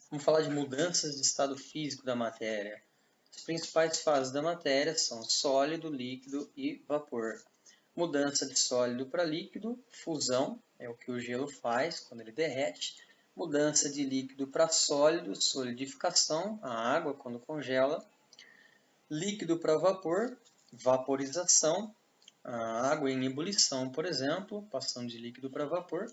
Vamos falar de mudanças de estado físico da matéria. As principais fases da matéria são sólido, líquido e vapor. Mudança de sólido para líquido, fusão, é o que o gelo faz quando ele derrete. Mudança de líquido para sólido, solidificação, a água quando congela. Líquido para vapor, vaporização, a água em ebulição, por exemplo, passando de líquido para vapor.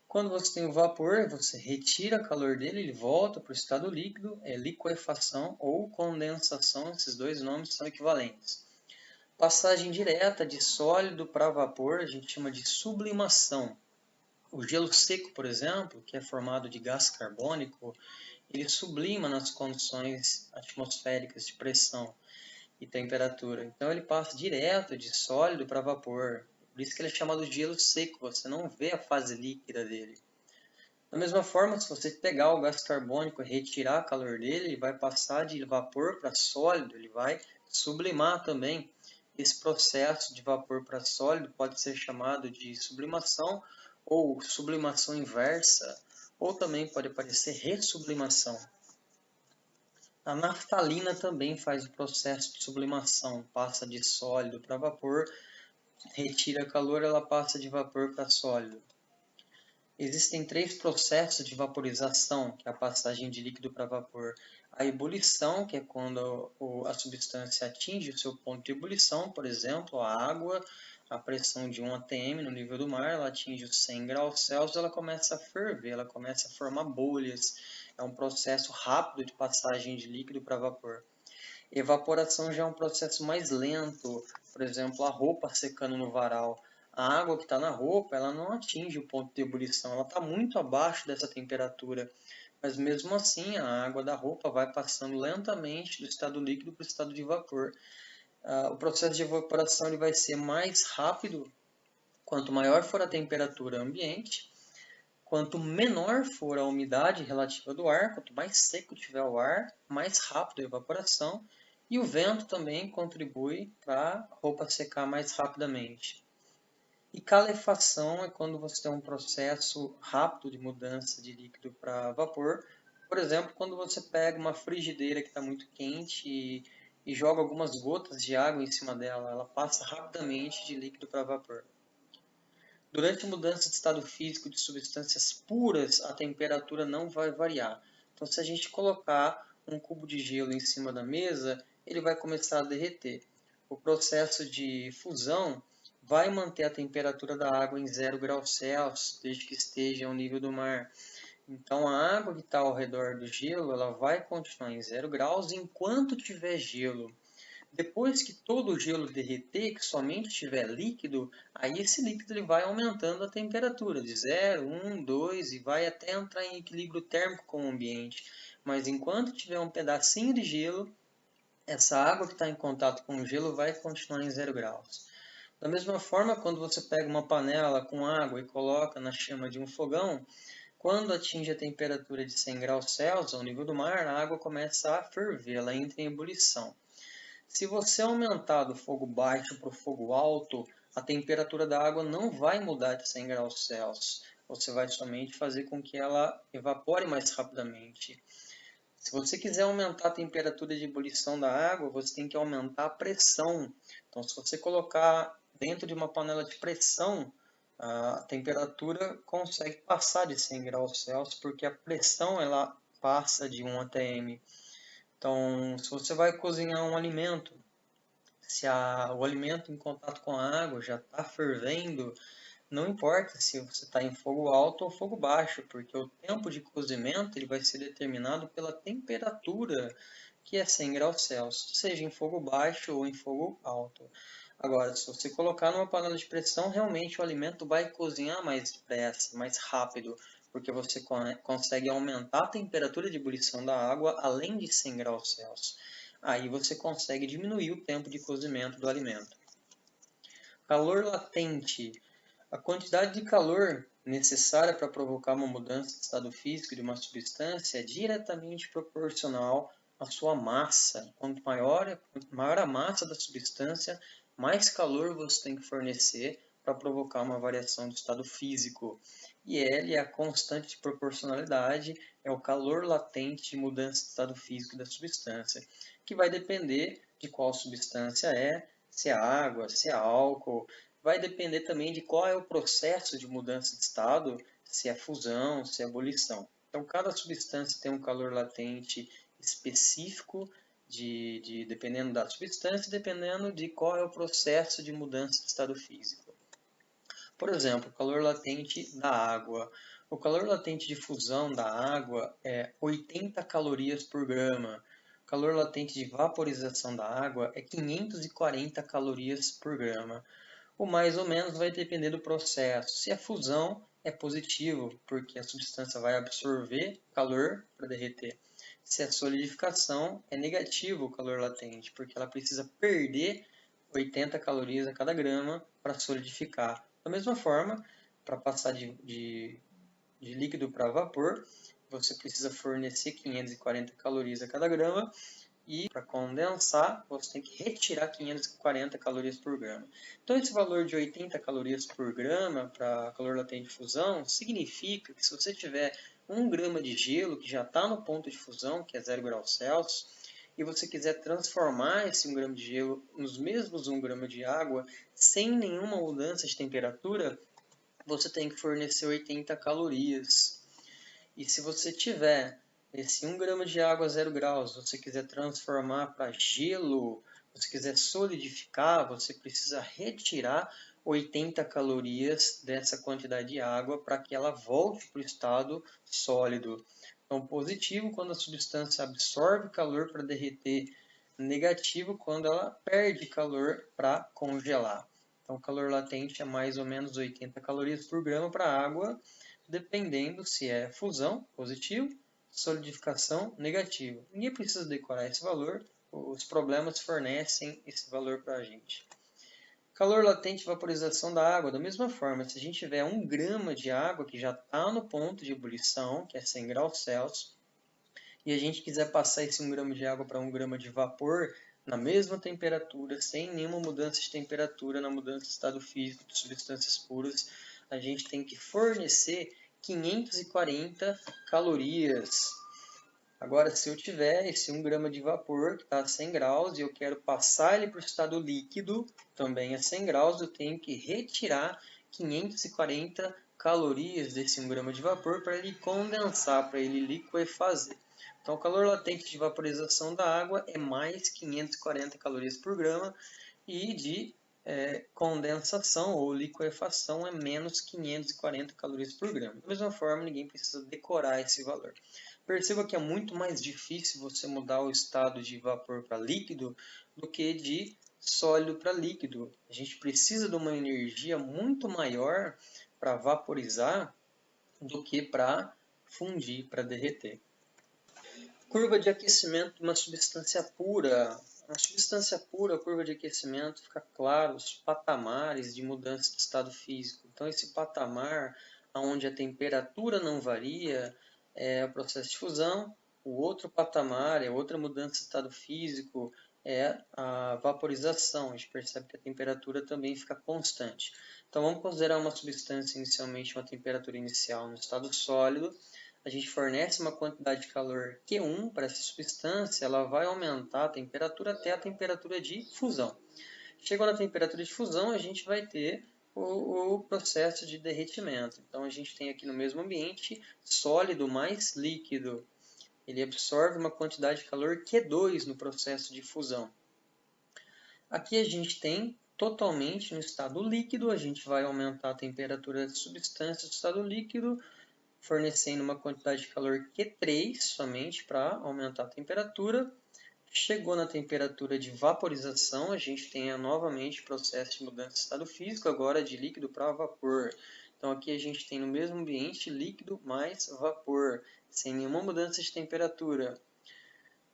Quando você tem o vapor, você retira o calor dele, ele volta para o estado líquido, é liquefação ou condensação, esses dois nomes são equivalentes. Passagem direta de sólido para vapor, a gente chama de sublimação. O gelo seco, por exemplo, que é formado de gás carbônico, ele sublima nas condições atmosféricas de pressão e temperatura. Então ele passa direto de sólido para vapor. Por isso que ele é chamado de gelo seco, você não vê a fase líquida dele. Da mesma forma, se você pegar o gás carbônico e retirar o calor dele, ele vai passar de vapor para sólido, ele vai sublimar também. Esse processo de vapor para sólido pode ser chamado de sublimação ou sublimação inversa, ou também pode aparecer ressublimação. A naftalina também faz o processo de sublimação, passa de sólido para vapor, retira calor, ela passa de vapor para sólido. Existem três processos de vaporização, que é a passagem de líquido para vapor. A ebulição, que é quando a substância atinge o seu ponto de ebulição, por exemplo, a água, a pressão de 1 atm no nível do mar, ela atinge os 100 graus Celsius, ela começa a ferver, ela começa a formar bolhas. É um processo rápido de passagem de líquido para vapor. Evaporação já é um processo mais lento, por exemplo, a roupa secando no varal. A água que está na roupa, ela não atinge o ponto de ebulição, ela está muito abaixo dessa temperatura. Mas mesmo assim, a água da roupa vai passando lentamente do estado líquido para o estado de vapor. O processo de evaporação ele vai ser mais rápido quanto maior for a temperatura ambiente, quanto menor for a umidade relativa do ar, quanto mais seco tiver o ar, mais rápido a evaporação. E o vento também contribui para a roupa secar mais rapidamente. E calefação é quando você tem um processo rápido de mudança de líquido para vapor. Por exemplo, quando você pega uma frigideira que está muito quente e joga algumas gotas de água em cima dela, ela passa rapidamente de líquido para vapor. Durante a mudança de estado físico de substâncias puras, a temperatura não vai variar. Então, se a gente colocar um cubo de gelo em cima da mesa, ele vai começar a derreter. O processo de fusão vai manter a temperatura da água em 0 graus Celsius, desde que esteja ao nível do mar. Então, a água que está ao redor do gelo, ela vai continuar em 0 graus enquanto tiver gelo. Depois que todo o gelo derreter, que somente tiver líquido, aí esse líquido ele vai aumentando a temperatura de 0, 1, 2 e vai até entrar em equilíbrio térmico com o ambiente. Mas enquanto tiver um pedacinho de gelo, essa água que está em contato com o gelo vai continuar em 0 graus. Da mesma forma, quando você pega uma panela com água e coloca na chama de um fogão, quando atinge a temperatura de 100 graus Celsius, ao nível do mar, a água começa a ferver, ela entra em ebulição. Se você aumentar do fogo baixo para o fogo alto, a temperatura da água não vai mudar de 100 graus Celsius. Você vai somente fazer com que ela evapore mais rapidamente. Se você quiser aumentar a temperatura de ebulição da água, você tem que aumentar a pressão. Então, se você colocar dentro de uma panela de pressão, a temperatura consegue passar de 100 graus Celsius, porque a pressão ela passa de 1 atm. Então, se você vai cozinhar um alimento, se o alimento em contato com a água já está fervendo, não importa se você está em fogo alto ou fogo baixo, porque o tempo de cozimento ele vai ser determinado pela temperatura, que é 100 graus Celsius, seja em fogo baixo ou em fogo alto. Agora, se você colocar numa panela de pressão, realmente o alimento vai cozinhar mais depressa, mais rápido, porque você consegue aumentar a temperatura de ebulição da água além de 100 graus Celsius. Aí você consegue diminuir o tempo de cozimento do alimento. Calor latente. A quantidade de calor necessária para provocar uma mudança de estado físico de uma substância é diretamente proporcional à sua massa. Quanto maior a massa da substância, mais calor você tem que fornecer para provocar uma variação do estado físico. E L é a constante de proporcionalidade, é o calor latente de mudança de estado físico da substância, que vai depender de qual substância é, se é água, se é álcool, vai depender também de qual é o processo de mudança de estado, se é fusão, se é ebulição. Então, cada substância tem um calor latente específico, dependendo da substância, dependendo de qual é o processo de mudança de estado físico. Por exemplo, o calor latente da água. O calor latente de fusão da água é 80 calorias por grama. O calor latente de vaporização da água é 540 calorias por grama. O mais ou menos vai depender do processo. Se a fusão é positivo, porque a substância vai absorver calor para derreter. Se a solidificação é negativo o calor latente, porque ela precisa perder 80 calorias a cada grama para solidificar. Da mesma forma, para passar de líquido para vapor, você precisa fornecer 540 calorias a cada grama, e para condensar, você tem que retirar 540 calorias por grama. Então, esse valor de 80 calorias por grama para calor latente de fusão significa que se você tiver 1 grama de gelo, que já está no ponto de fusão, que é 0 graus Celsius, e você quiser transformar esse 1 grama de gelo nos mesmos 1 grama de água, sem nenhuma mudança de temperatura, você tem que fornecer 80 calorias. E se você tiver esse 1 grama de água a 0 graus, você quiser transformar para gelo, você quiser solidificar, você precisa retirar 80 calorias dessa quantidade de água para que ela volte para o estado sólido. Então, positivo quando a substância absorve calor para derreter, negativo quando ela perde calor para congelar. Então, o calor latente é mais ou menos 80 calorias por grama para a água, dependendo se é fusão, positivo, solidificação, negativo. Ninguém precisa decorar esse valor, os problemas fornecem esse valor para a gente. Calor latente e vaporização da água. Da mesma forma, se a gente tiver 1 grama de água que já está no ponto de ebulição, que é 100 graus Celsius, e a gente quiser passar esse 1 grama de água para 1 grama de vapor, na mesma temperatura, sem nenhuma mudança de temperatura, na mudança de estado físico de substâncias puras, a gente tem que fornecer 540 calorias. Agora, se eu tiver esse 1 grama de vapor, que está a 100 graus, e eu quero passar ele para o estado líquido, também a 100 graus, eu tenho que retirar 540 calorias desse 1 grama de vapor para ele condensar, para ele liquefazer. Então, o calor latente de vaporização da água é mais 540 calorias por grama, e de condensação ou liquefação é menos 540 calorias por grama. Da mesma forma, ninguém precisa decorar esse valor. Perceba que é muito mais difícil você mudar o estado de vapor para líquido do que de sólido para líquido. A gente precisa de uma energia muito maior para vaporizar do que para fundir, para derreter. Curva de aquecimento de uma substância pura. Na substância pura, a curva de aquecimento fica claro os patamares de mudança de estado físico. Então, esse patamar onde a temperatura não varia é o processo de fusão. O outro patamar, outra mudança de estado físico, é a vaporização. A gente percebe que a temperatura também fica constante. Então, vamos considerar uma substância inicialmente uma temperatura inicial no estado sólido. A gente fornece uma quantidade de calor Q1 para essa substância, ela vai aumentar a temperatura até a temperatura de fusão. Chegou na temperatura de fusão, a gente vai ter o processo de derretimento. Então, a gente tem aqui no mesmo ambiente sólido mais líquido. Ele absorve uma quantidade de calor Q2 no processo de fusão. Aqui a gente tem totalmente no estado líquido, a gente vai aumentar a temperatura da substância do estado líquido, fornecendo uma quantidade de calor Q3 somente para aumentar a temperatura. Chegou na temperatura de vaporização, a gente tem novamente o processo de mudança de estado físico, agora de líquido para vapor. Então aqui a gente tem no mesmo ambiente líquido mais vapor, sem nenhuma mudança de temperatura.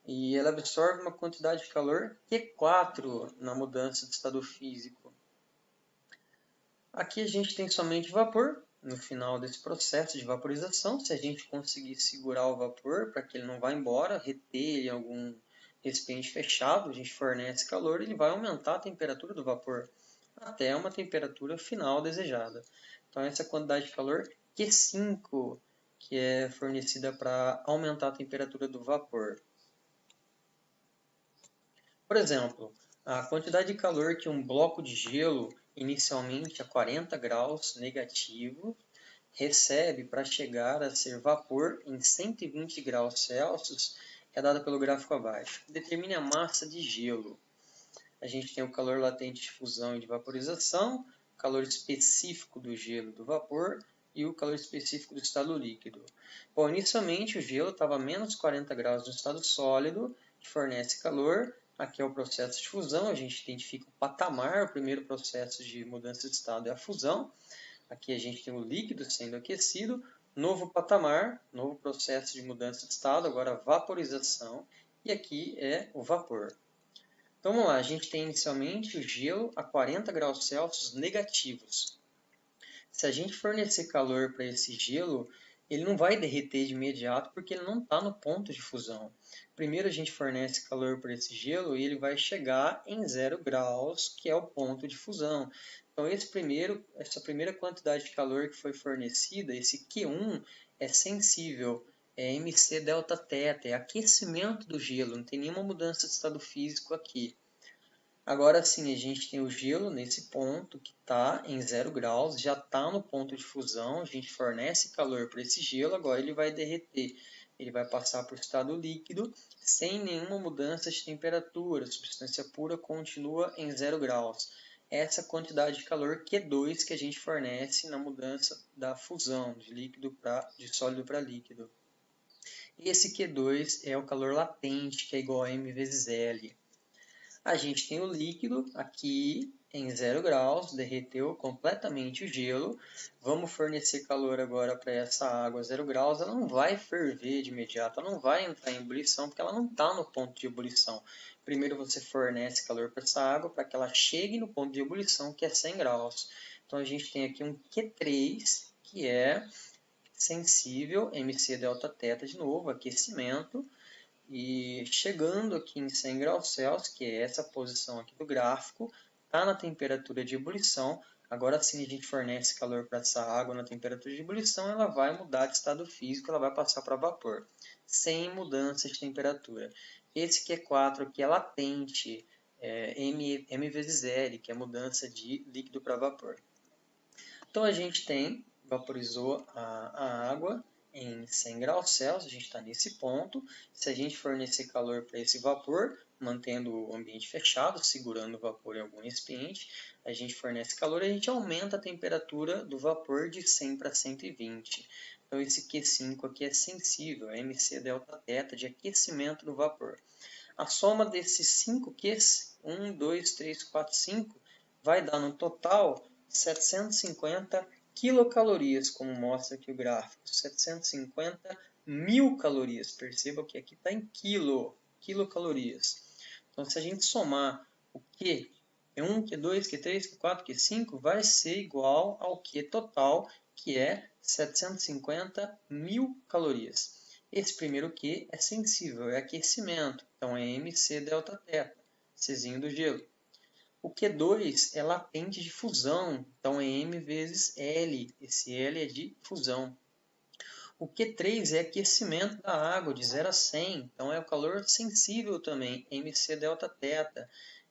E ela absorve uma quantidade de calor Q4 na mudança de estado físico. Aqui a gente tem somente vapor. No final desse processo de vaporização, se a gente conseguir segurar o vapor para que ele não vá embora, reter ele em algum recipiente fechado, a gente fornece calor, ele vai aumentar a temperatura do vapor até uma temperatura final desejada. Então, essa é a quantidade de calor Q5, que é fornecida para aumentar a temperatura do vapor. Por exemplo, a quantidade de calor que um bloco de gelo, inicialmente a 40 graus negativo, recebe para chegar a ser vapor em 120 graus Celsius é dada pelo gráfico abaixo. Determine a massa de gelo. A gente tem o calor latente de fusão e de vaporização, o calor específico do gelo do vapor e o calor específico do estado líquido. Bom, inicialmente o gelo estava a menos 40 graus no estado sólido, que fornece calor. Aqui é o processo de fusão, a gente identifica o patamar, o primeiro processo de mudança de estado é a fusão. Aqui a gente tem o líquido sendo aquecido, novo patamar, novo processo de mudança de estado, agora vaporização, e aqui é o vapor. Então vamos lá, a gente tem inicialmente o gelo a 40 graus Celsius negativos. Se a gente fornecer calor para esse gelo, ele não vai derreter de imediato porque ele não está no ponto de fusão. Primeiro a gente fornece calor para esse gelo e ele vai chegar em 0 graus, que é o ponto de fusão. Então essa primeira quantidade de calor que foi fornecida, esse Q1, é sensível, é MC delta θ, é aquecimento do gelo, não tem nenhuma mudança de estado físico aqui. Agora sim, a gente tem o gelo nesse ponto que está em 0 graus, já está no ponto de fusão, a gente fornece calor para esse gelo, agora ele vai derreter. Ele vai passar para o estado líquido sem nenhuma mudança de temperatura, a substância pura continua em 0 graus. Essa quantidade de calor Q2 que a gente fornece na mudança da fusão de sólido para líquido. E esse Q2 é o calor latente, que é igual a M vezes L. A gente tem o líquido aqui em 0 graus, derreteu completamente o gelo. Vamos fornecer calor agora para essa água a 0 graus. Ela não vai ferver de imediato, ela não vai entrar em ebulição, porque ela não está no ponto de ebulição. Primeiro você fornece calor para essa água para que ela chegue no ponto de ebulição, que é 100 graus. Então a gente tem aqui um Q3, que é sensível, MC delta θ de novo, aquecimento. E chegando aqui em 100 graus Celsius, que é essa posição aqui do gráfico, está na temperatura de ebulição. Agora sim a gente fornece calor para essa água na temperatura de ebulição, ela vai mudar de estado físico, ela vai passar para vapor, sem mudança de temperatura. Esse Q4 aqui é latente, M vezes L, que é mudança de líquido para vapor. Então a gente vaporizou a água em 100 graus Celsius, a gente está nesse ponto. Se a gente fornecer calor para esse vapor, mantendo o ambiente fechado, segurando o vapor em algum recipiente, a gente fornece calor e a gente aumenta a temperatura do vapor de 100 para 120. Então esse Q5 aqui é sensível, é MC delta θ de aquecimento do vapor. A soma desses 5 Qs, 1, 2, 3, 4, 5, vai dar no total 750 quilocalorias, como mostra aqui o gráfico, 750 mil calorias. Perceba que aqui está em quilocalorias. Então, se a gente somar o Q, Q1, Q2, Q3, Q4, Q5, vai ser igual ao Q total, que é 750 mil calorias. Esse primeiro Q é sensível, é aquecimento, então é MC delta θ, Czinho do gelo. O Q2 é latente de fusão, então é M vezes L. Esse L é de fusão. O Q3 é aquecimento da água de 0 a 100, então é o calor sensível também, MC delta θ.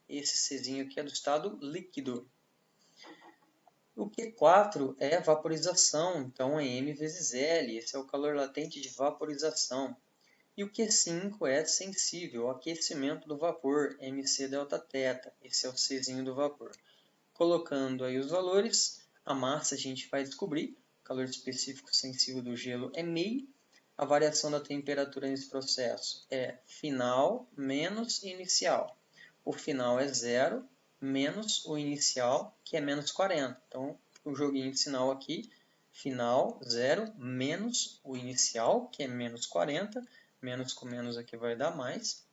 Esse Czinho aqui é do estado líquido. O Q4 é vaporização, então é M vezes L. Esse é o calor latente de vaporização. E o Q5 é sensível ao aquecimento do vapor, MC delta θ. Esse é o Czinho do vapor. Colocando aí os valores, a massa a gente vai descobrir. O calor específico sensível do gelo é meio. A variação da temperatura nesse processo é final menos inicial. O final é 0 menos o inicial, que é menos 40. Então, o joguinho de sinal aqui, final 0 menos o inicial, que é menos 40. Menos com menos aqui vai dar mais.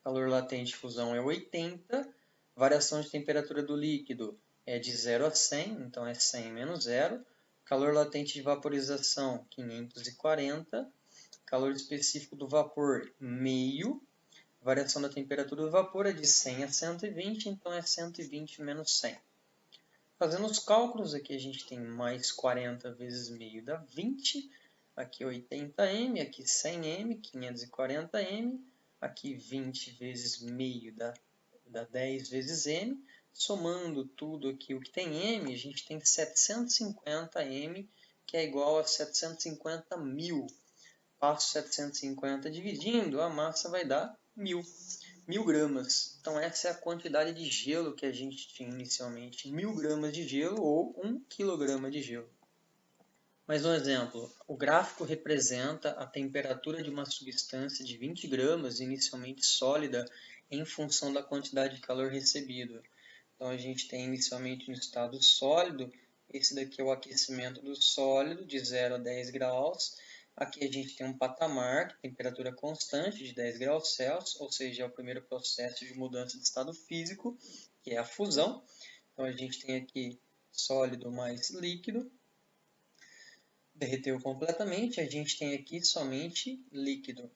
Calor latente de fusão é 80. Variação de temperatura do líquido é de 0 a 100, então é 100 menos 0. Calor latente de vaporização, 540. Calor específico do vapor, meio. Variação da temperatura do vapor é de 100 a 120, então é 120 menos 100. Fazendo os cálculos, aqui a gente tem mais 40 vezes meio dá 20, aqui 80m, aqui 100m, 540m, aqui 20 vezes meio dá 10 vezes m, somando tudo aqui o que tem m, a gente tem 750m, que é igual a 750.000. Passo 750 dividindo, a massa vai dar 1.000 gramas. Então essa é a quantidade de gelo que a gente tinha inicialmente, 1.000 gramas de gelo ou 1 quilograma de gelo. Mais um exemplo, o gráfico representa a temperatura de uma substância de 20 gramas, inicialmente sólida, em função da quantidade de calor recebido. Então a gente tem inicialmente no estado sólido, esse daqui é o aquecimento do sólido, de 0 a 10 graus. Aqui a gente tem um patamar de temperatura constante de 10 graus Celsius, ou seja, é o primeiro processo de mudança de estado físico, que é a fusão. Então a gente tem aqui sólido mais líquido, derreteu completamente, a gente tem aqui somente líquido.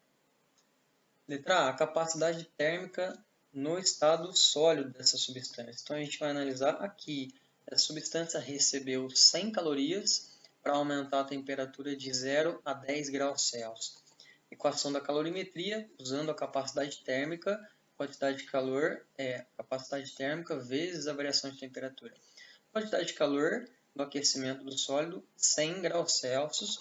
Letra A, capacidade térmica no estado sólido dessa substância. Então a gente vai analisar aqui, essa substância recebeu 100 calorias para aumentar a temperatura de 0 a 10 graus Celsius. Equação da calorimetria, usando a capacidade térmica, quantidade de calor é capacidade térmica vezes a variação de temperatura. Quantidade de calor do aquecimento do sólido, 100 graus Celsius,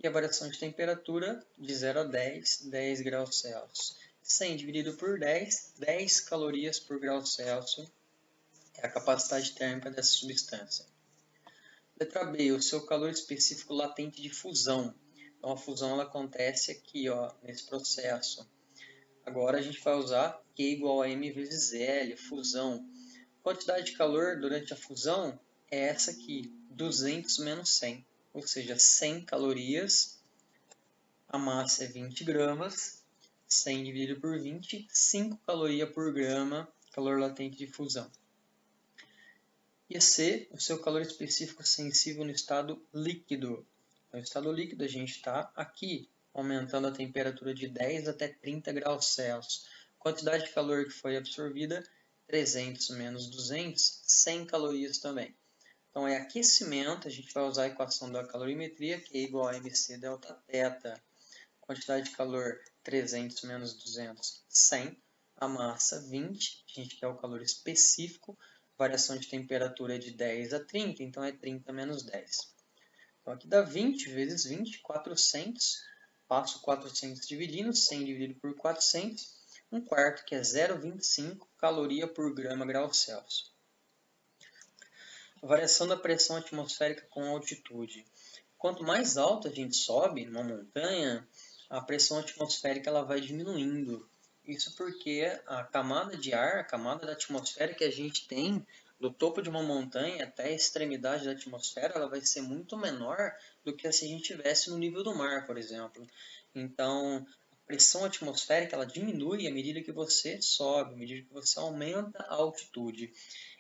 e a variação de temperatura de 0 a 10, 10 graus Celsius. 100 dividido por 10, 10 calorias por grau Celsius é a capacidade térmica dessa substância. Letra B, o seu calor específico latente de fusão. Então a fusão ela acontece aqui, ó, nesse processo. Agora a gente vai usar Q igual a M vezes L, fusão. Quantidade de calor durante a fusão é essa aqui, 200 menos 100. Ou seja, 100 calorias, a massa é 20 gramas, 100 dividido por 20, 5 calorias por grama, calor latente de fusão. E C, o seu calor específico sensível no estado líquido. No estado líquido a gente está aqui, aumentando a temperatura de 10 até 30 graus Celsius. Quantidade de calor que foi absorvida, 300 menos 200, 100 calorias também. Então é aquecimento, a gente vai usar a equação da calorimetria, que é igual a mc delta θ. Quantidade de calor, 300 menos 200, 100. A massa, 20, a gente quer o calor específico. Variação de temperatura é de 10 a 30, então é 30 menos 10. Então aqui dá 20 vezes 20, 400. Passo 400 dividindo, 100 dividido por 400. 1/4, que é 0,25 caloria por grama grau Celsius. A variação da pressão atmosférica com altitude. Quanto mais alto a gente sobe numa montanha, a pressão atmosférica ela vai diminuindo. Isso porque a camada de ar, a camada da atmosfera que a gente tem do topo de uma montanha até a extremidade da atmosfera, ela vai ser muito menor do que se a gente estivesse no nível do mar, por exemplo. Então, a pressão atmosférica ela diminui à medida que você sobe, à medida que você aumenta a altitude.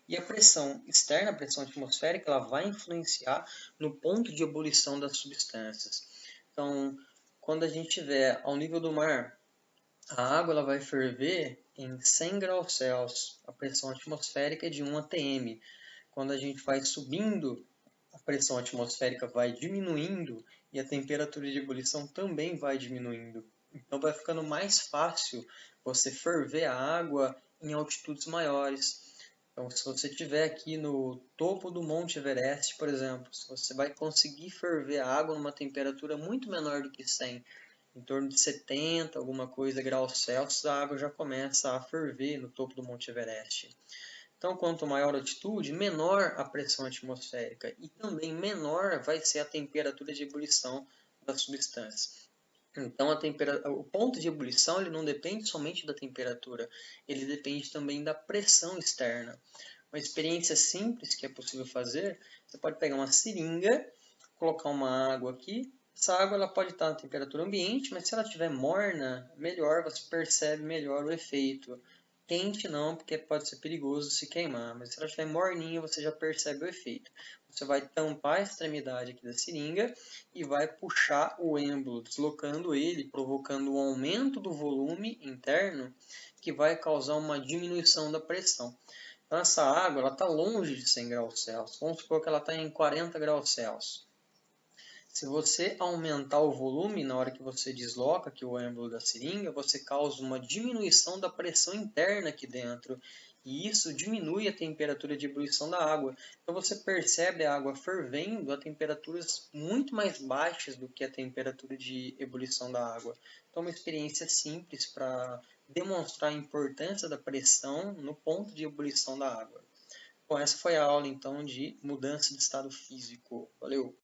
E a pressão externa, a pressão atmosférica, ela vai influenciar no ponto de ebulição das substâncias. Então, quando a gente estiver ao nível do mar, a água ela vai ferver em 100 graus Celsius. A pressão atmosférica é de 1 atm. Quando a gente vai subindo, a pressão atmosférica vai diminuindo e a temperatura de ebulição também vai diminuindo. Então, vai ficando mais fácil você ferver a água em altitudes maiores. Então, se você estiver aqui no topo do Monte Everest, por exemplo, você vai conseguir ferver a água numa temperatura muito menor do que 100, em torno de 70, alguma coisa, graus Celsius, a água já começa a ferver no topo do Monte Everest. Então, quanto maior a altitude, menor a pressão atmosférica e também menor vai ser a temperatura de ebulição da substância. Então, o ponto de ebulição ele não depende somente da temperatura, ele depende também da pressão externa. Uma experiência simples que é possível fazer, você pode pegar uma seringa, colocar uma água aqui. Essa água ela pode estar na temperatura ambiente, mas se ela estiver morna, melhor, você percebe melhor o efeito. Quente não, porque pode ser perigoso se queimar, mas se ela estiver morninha, você já percebe o efeito. Você vai tampar a extremidade aqui da seringa e vai puxar o êmbolo, deslocando ele, provocando um aumento do volume interno, que vai causar uma diminuição da pressão. Então, essa água está longe de 100 graus Celsius. Vamos supor que ela está em 40 graus Celsius. Se você aumentar o volume na hora que você desloca aqui o êmbolo da seringa, você causa uma diminuição da pressão interna aqui dentro. E isso diminui a temperatura de ebulição da água. Então você percebe a água fervendo a temperaturas muito mais baixas do que a temperatura de ebulição da água. Então, uma experiência simples para demonstrar a importância da pressão no ponto de ebulição da água. Bom, essa foi a aula então de mudança de estado físico. Valeu!